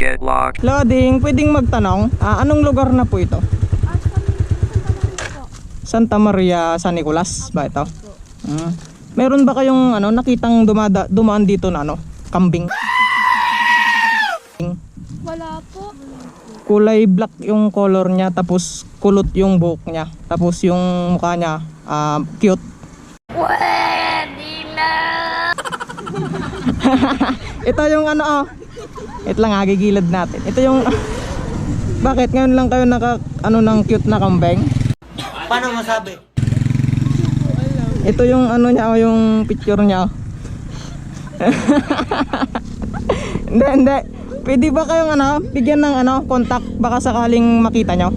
get locked. Loading, pwedeng magtanong, anong lugar na po ito? Santa Maria San Nicolas ba ito? Meron ba kayong nakitang dumaan dito na kambing? Wala po. Kulay black yung color niya, tapos kulot yung buhok niya, tapos yung mukha niya cute. Pwede na. Ito yung ito lang gigilid natin. Ito yung bakit ngayon lang kayo ng cute na kambing? Paano masabi? Ito yung niya, yung picture niya. Hindi. Pwede ba kayong bigyan ng contact baka sakaling makita nyo?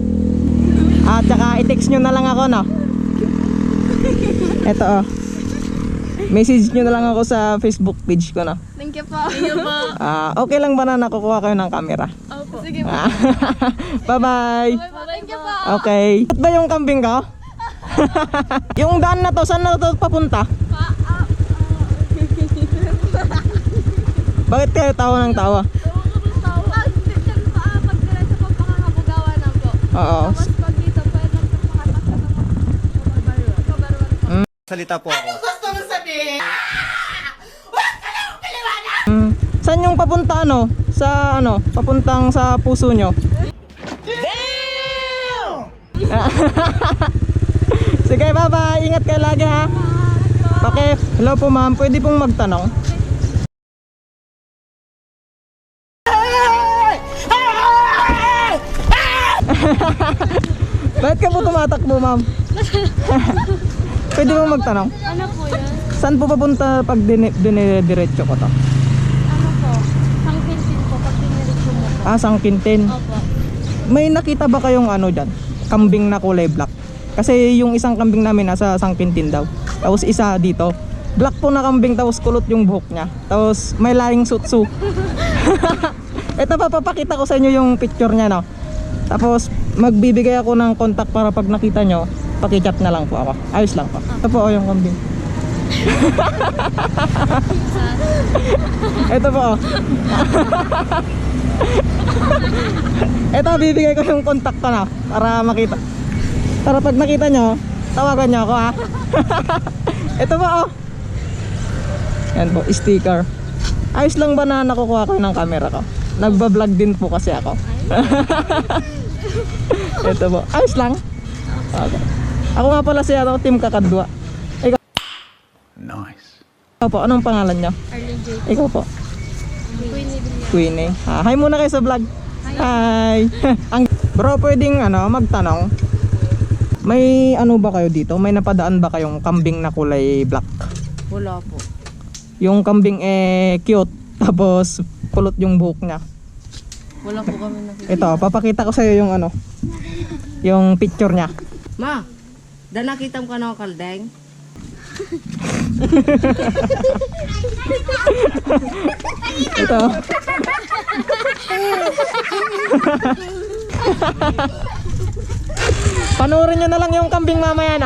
At saka i-text nyo na lang ako Ito message nyo na lang ako sa Facebook page ko Thank you po. Thank you po. Okay lang ba na nakukuha kayo ng camera? Opo. Sige po. Bye bye. Thank you po. Okay. Ba't ba yung kambing ko? Yung daan na to, saan na to papunta? Bakit kayo tawa ng tawa? Oo. Salita po ako. Saan yung papunta Sa papuntang sa puso nyo? Sige, bye-bye. Ingat kayo lagi ha. Okay. Hello po ma'am, pwede pong magtanong. Bakit ka po tumatakbo ma'am? Pwede pong magtanong. Ano po yan? Saan po papunta pag dinidiretso ko to? Ano po? Sangkintin po pag diniretso mo po. Sangkintin. Opo. May nakita ba kayong dyan? Kambing na kulay black? Kasi yung isang kambing namin nasa Sangkintin daw. Tapos isa dito. Black po na kambing, tapos kulot yung buhok niya. Tapos may laing sutsu. Ito papapakita ko sa inyo yung picture niya Tapos magbibigay ako ng contact para pag nakita nyo, paki-chat na lang po ako. Ayos lang po. Ito po yung kambing. Ito po Ito bibigay ko yung contact ko para makita. Para pag nakita nyo, tawagan nyo ako Ito po Yan po, sticker. Ayos lang ba na nakukuha ko ng camera ko? Nagbablog din po kasi ako. Ito po, ayos lang. Okay. Ako nga pala si Team Kakadwa. Ikaw? Nice. Ikaw po, anong pangalan nyo? Arlene J. Ikaw po? Queenie. Hi muna kayo sa vlog. Hi. Bro, pwedeng magtanong. May ba kayo dito? May napadaan ba kayong kambing na kulay black? Wala po. Yung kambing cute, tapos kulot yung buhok niya. Wala po kami nakikita. Ito, papakita ko sa iyo yung yung picture niya. Ma, nakita mo ka ng kaldeng? Ito. Panoorin nyo na lang yung kambing mamaya